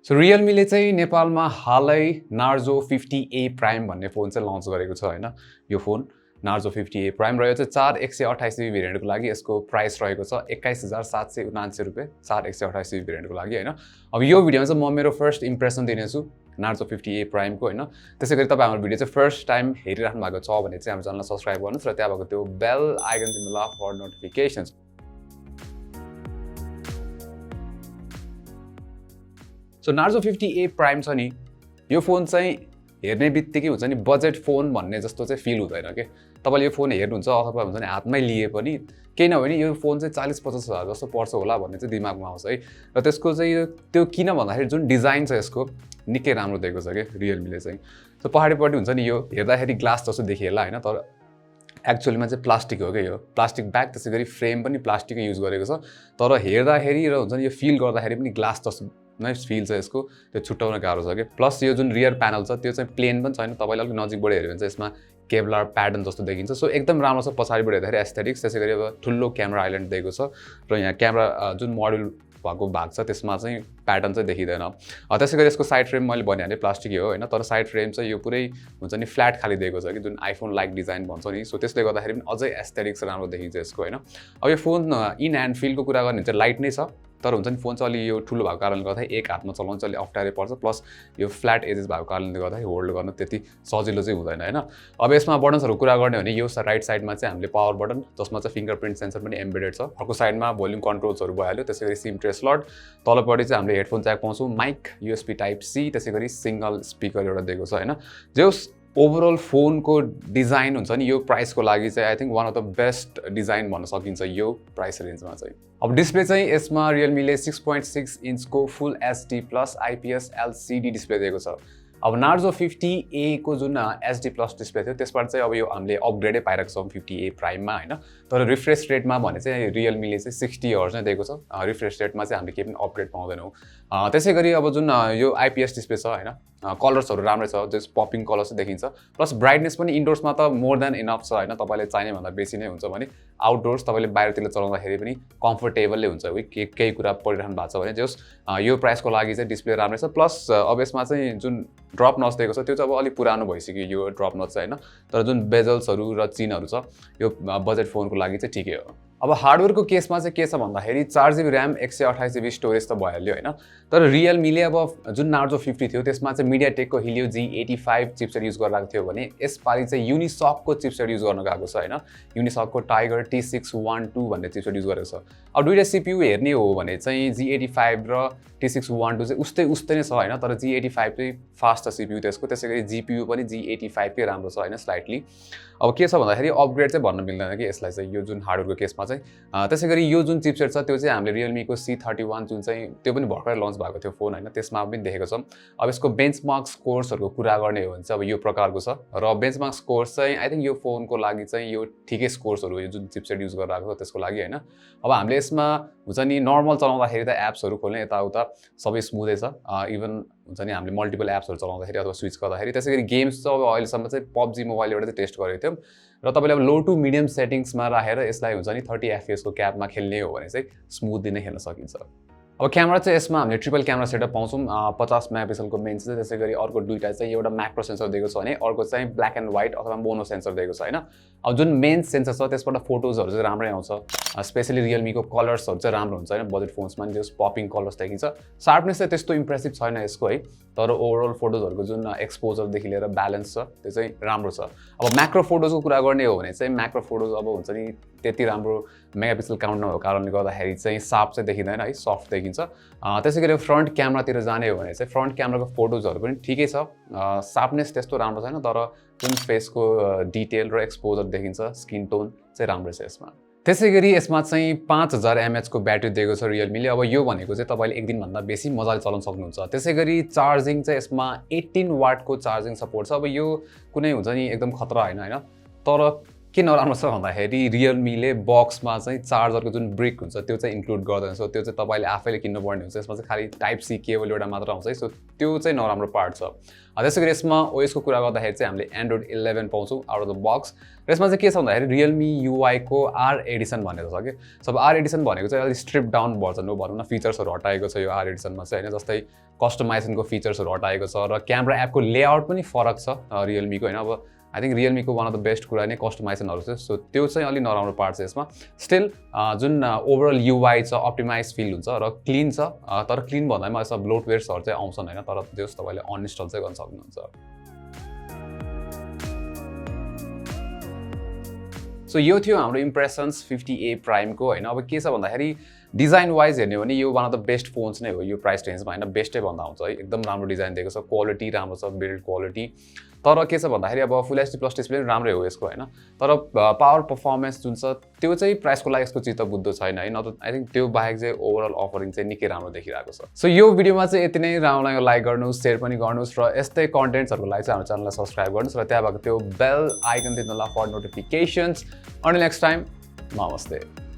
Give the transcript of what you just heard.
so Realme चाहिँ नेपालमा हालै Narzo 50A प्राइम भन्ने फोन चाहिँ लन्च गरेको छ हैन यो फोन Narzo 50A प्राइम र यो चाहिँ 4128 GB भेरिएन्टको लागि यसको प्राइस रहेको छ 21779 रुपैयाँ 4128 GB भेरिएन्टको लागि हैन अब यो भिडियोमा चाहिँ म मेरो फर्स्ट इम्प्रेसन दिनेछु Narzo 50A प्राइम को हैन त्यसैगरी तपाई हाम्रो भिडियो चाहिँ फर्स्ट टाइम हेरिराख्नु भएको छ भने चाहिँ हाम्रो च्यानललाई सब्स्क्राइब गर्नुस् र त्यहाँ भएको त्यो बेल आइकन थिच्नुला for notifications so Narzo 50A prime छ नि यो फोन चाहिँ हेर्ने बित्तिकै हुन्छ नि बजेट फोन भन्ने जस्तो चाहिँ फिल हुँदैन के तपाईले यो फोन हेर्नुहुन्छ अथवा हुन्छ नि हातमै लिए पनि केही नभए नि यो फोन चाहिँ 40-50 हजार जस्तो पर्छ होला भन्ने चाहिँ दिमागमा आउँछ है र त्यसको चाहिँ त्यो किन भन्दाखेरि जुन डिजाइन छ यसको निकै राम्रो दिएको छ के Realme ले चाहिँ सो पछाडिपट्टि हुन्छ नि यो हेर्दाखेरि ग्लास जस्तो देखिएला हैन तर एक्चुअलीमा चाहिँ प्लास्टिक हो के यो प्लास्टिक ब्याग त्यसैगरी फ्रेम पनि प्लास्टिकै युज गरेको छ तर हेर्दाखेरि र हुन्छ नि यो फिल गर्दाखेरि पनि ग्लास जस्तो नै फिल छ यसको त्यो छुट्याउन गाह्रो छ के प्लस यो जुन रियर प्यानल छ त्यो चाहिँ प्लेन पनि छैन तपाईले अलिक नजिकबाट हेर्यो भने चाहिँ यसमा केवलर प्याटर्न जस्तो देखिन्छ सो एकदम राम्रो छ पछाडिबाट हेर्दाखेरि एस्थेटिक्स त्यसैगरी अब ठुलो क्यामेरा आइल्यान्ड दिएको छ र यहाँ क्यामेरा जुन मोड्युल भएको भाग छ त्यसमा चाहिँ प्याटर्न चाहिँ देखिदैन त्यसैगरी यसको साइड फ्रेम मैले भनिहालेँ प्लास्टिकै हो हैन तर साइड फ्रेम चाहिँ यो पुरै हुन्छ नि फ्ल्याट खाली दिएको छ कि जुन आइफोन लाइक डिजाइन भन्छ नि सो त्यसले गर्दाखेरि पनि अझै एस्थेटिक्स राम्रो देखिन्छ यसको हैन अब यो फोन इन ह्यान्ड फिलको कुरा गर्ने चाहिँ लाइट नै छ तर हुन्छ नि फोन चाहिँ अलि यो ठुलो भएको कारणले गर्दा एक हातमा चलाउन चाहिँ अलि अप्ठ्यारै पर्छ प्लस यो फ्ल्याट एजेस भएको कारणले गर्दा होल्ड गर्न त्यति सजिलो चाहिँ हुँदैन हैन अब यसमा बटन्सहरु कुरा गर्ने भने यो राइट साइडमा चाहिँ हामीले पावर बटन जसमा चाहिँ फिंगरप्रिन्ट सेन्सर पनि एम्बेडेड छ अर्को साइडमा भोल्युम कन्ट्रोल्सहरु भइहाल्यो त्यसैगरी सिम ट्रे स्लट तलपट्टि चाहिँ हामीले हेडफोन ज्याक पाउँछौँ माइक USB टाइप C त्यसैगरी सिंगल स्पिकर एउटा दिएको छ हैन जस ओभरअल फोनको डिजाइन हुन्छ नि यो प्राइसको लागि चाहिँ I think one of the best design भन्न सकिन्छ यो प्राइस रेन्जमा चाहिँ अब डिस्प्ले चाहिँ यसमा Realme ले 6.6 इन्चको फुल HD plus IPS LCD display दिएको छ अब Narzo 50A को जुन HD प्लस डिस्प्ले थियो त्यसबाट चाहिँ अब यो हामीले अपग्रेडै पाइरहेको छौं 50A प्राइममा हैन तर रिफ्रेश रेटमा भने चाहिँ Realme ले चाहिँ 60 हर्ट्ज नै दिएको छ रिफ्रेश रेटमा चाहिँ हामीले केही पनि अपग्रेड पाउँदैनौं त्यसैगरी अब जुन यो IPS डिस्प्ले छ हैन कलर्सहरु राम्रै छ जस पपिङ कलर चाहिँ देखिन्छ प्लस ब्राइटनेस पनि इन्डोर्समा त मोर देन इनफ छ हैन तपाईले चाहिने भन्दा बेसी नै हुन्छ भने आउटडोर्स तपाईले बाहिरतिर चलाउँदाखेरि पनि कम्फर्टेबलले हुन्छ केही कुरा पढिराख्नु भएको छ भने जस यो प्राइसको लागि चाहिँ डिस्प्ले राम्रै छ प्लस अब यसमा चाहिँ जुन ड्रप नच दिएको छ त्यो चाहिँ अब अलि पुरानो भइसक्यो यो ड्रप नच चाहिँ हैन तर जुन बेजल्सहरु र चिनहरु छ यो बजेट फोनको लागि चाहिँ ठिकै हो अब हार्डवेयरको केसमा चाहिँ के छ भन्दाखेरि 4GB र्याम 128GB स्टोरेज त भइहाल्यो हैन तर Realme ले अब जुन Narzo 50 थियो त्यसमा चाहिँ MediaTekको Helio G85 चिपसेट युज गरिरहेको थियो भने यसपालि चाहिँ Unisoc को चिपसेट युज गर्न गएको छ हैन Unisoc को Tiger T612 भन्ने चिपसेट युज गरेको छ अब दुईटा CPU हेर्ने हो भने चाहिँ G85 र T612 चाहिँ उस्तै नै छ हैन तर G85 चाहिँ फास्ट छ CPU त्यसको त्यसैगरी GPU पनि G85 कै राम्रो छ हैन स्लाइटली अब के छ भन्दाखेरि अपग्रेड चाहिँ भन्न मिल्दैन कि यसलाई चाहिँ यो जुन हार्डवेयरको केसमा चाहिँ त्यसैगरी यो जुन चिपसेट छ त्यो चाहिँ हामीले Realme को C31 जुन चाहिँ त्यो पनि भर्खरै लन्च भएको थियो फोन हैन त्यसमा पनि देखेको छौं अब यसको बेन्चमार्क स्कोर्सहरुको कुरा गर्ने हो भने चाहिँ अब यो प्रकारको छ र बेन्चमार्क स्कोर्स चाहिँ आई थिंक यो फोनको लागि चाहिँ यो ठिकै स्कोर्सहरु यो जुन चिपसेट युज गरिरहेको छ त्यसको लागि हैन अब हामीले यसमा हुन्छ नि नर्मल चलाउँदाखेरि त एप्सहरु खोल्ने यताउता सबै स्मुथै छ इभन हुन्छ नि हामीले मल्टिपल एप्सहरु चलाउँदाखेरि अथवा स्विच गर्दाखेरि त्यसैगरी गेम्स चाहिँ अब अहिलेसम्म चाहिँ PUBG मोबाइलबाट चाहिँ टेस्ट गरेको थियौं र तपाईले अब लो टु मिडियम सेटिंग्समा राखेर यसलाई हुन्छ नि 30 FPS को क्यापमा खेल्ने हो भने चाहिँ स्मुथली नै खेल्न सकिन्छ अब क्यामेरा चाहिँ यसमा हामीले ट्रिपल क्यामेरा सेटअप पाउँछौं 50 मेगापिक्सलको मेन चाहिँ त्यसैगरी अर्को दुईटा चाहिँ एउटा म्याक्रो सेन्सर दिएको छ भने अर्को चाहिँ ब्ल्याक एन्ड व्हाइट अथवा मोनो सेन्सर दिएको छ हैन अब जुन मेन सेन्सर छ त्यसबाट फोटोजहरु चाहिँ राम्रै आउँछ स्पेशली Realme को कलर्सहरु चाहिँ राम्रो हुन्छ हैन बजेट फोन्समा नि जस पपिङ कलर्स देखिन्छ शार्पनेस चाहिँ त्यस्तो इम्प्रेसिभ छैन यसको है तर ओभरअल फोटोजहरुको जुन एक्सपोजर देखि लिएर ब्यालेन्स छ त्यो चाहिँ राम्रो छ अब म्याक्रो फोटोजको कुरा गर्ने हो भने चाहिँ म्याक्रो फोटोज अब हुन्छ नि त्यति राम्रो मेगापिक्सल काउन्ट नभएको कारणले गर्दाखेरि चाहिँ सार्प चाहिँ देखिदैन है सफ्ट देखिन्छ त्यसैगरी फ्रन्ट क्यामेरातिर जाने हो भने चाहिँ फ्रन्ट क्यामेराको फोटोजहरु पनि ठिकै छ शार्पनेस त्यस्तो राम्रो छैन तर जुन फेसको डिटेल र एक्सपोजर देखिन्छ स्किन टोन चाहिँ राम्रो छ यसमा त्यसैगरी यसमा चाहिँ 5000 mAh को ब्याट्री दिएको छ Realme ले अब यो भनेको चाहिँ तपाईले एक दिन भन्दा बेसी मजाले चलाउन सक्नुहुन्छ त्यसैगरी चार्जिङ चाहिँ यसमा 18 वाट को चार्जिङ सपोर्ट छ अब यो कुनै हुन्छ नि एकदम खतरा हैन तर के नराम्रो छ भन्दाखेरि रियलमीले बक्समा चाहिँ चार्जरको जुन ब्रिक हुन्छ त्यो चाहिँ इन्क्लुड गर्दैन सो त्यो चाहिँ तपाईँले आफैले किन्नुपर्ने हुन्छ यसमा चाहिँ खालि टाइप सी केबल एउटा मात्र आउँछ है सो त्यो चाहिँ नराम्रो पार्ट छ त्यसै गरी यसमा ओएसको कुरा गर्दाखेरि चाहिँ हामीले एन्ड्रोइड 11 पाउँछौँ आउट अफ द बक्स र यसमा चाहिँ के छ भन्दाखेरि रियलमी युआईको आर एडिसन भनेको छ कि सब आर एडिसन भनेको चाहिँ अलिक स्ट्रिप डाउन भर्जन हो भनौँ न फिचर्सहरू हटाएको छ यो आर एडिसनमा चाहिँ होइन जस्तै कस्टमाइजेसनको फिचर्सहरू हटाएको छ र क्यामेरा एपको लेआउट पनि फरक छ रियलमीको होइन अब आई थिङ्क रियलमीको वान अफ द बेस्ट कुरा नै कस्टमाइजेसनहरू छ सो त्यो चाहिँ अलिक नराम्रो पार्ट छ यसमा स्टिल जुन ओभरअल युआई छ अप्टिमाइज फिल हुन्छ र क्लिन छ तर क्लिन भन्दामा यसमा ब्लोटवेयर्सहरू चाहिँ आउँछन् होइन तर जस तपाईँले अनइन्स्टल चाहिँ गर्न सक्नुहुन्छ सो यो थियो हाम्रो इम्प्रेसन्स 50A प्राइमको होइन अब के छ भन्दाखेरि डिजाइन वाइज हेर्ने हो भने यो one of the best phones नै हो यो प्राइस रेन्जमा होइन बेस्टै भन्दा हुन्छ है एकदम राम्रो डिजाइन दिएको छ क्वालिटी राम्रो छ बिल्ड क्वालिटी तर के छ भन्दाखेरि अब फुल एचडी प्लस डिस्प्ले पनि राम्रै हो यसको होइन तर पावर पर्फर्मेन्स जुन छ त्यो चाहिँ प्राइसको लागि यसको चित्त बुझ्दो छैन है न त आई थिङ्क त्यो बाहेक चाहिँ ओभरअल अफरिङ चाहिँ निकै राम्रो देखिरहेको छ सो यो भिडियोमा चाहिँ यति नै राम्रो लाग्यो लाइक गर्नुहोस् सेयर पनि गर्नुहोस् र यस्तै कन्टेन्ट्सहरूको लागि चाहिँ हाम्रो च्यानललाई सब्सक्राइब गर्नुहोस् र त्यहाँ भएको त्यो बेल आइकन थिच्नुहोला फर नोटिफिकेसन्स अनि नेक्स्ट टाइम नमस्ते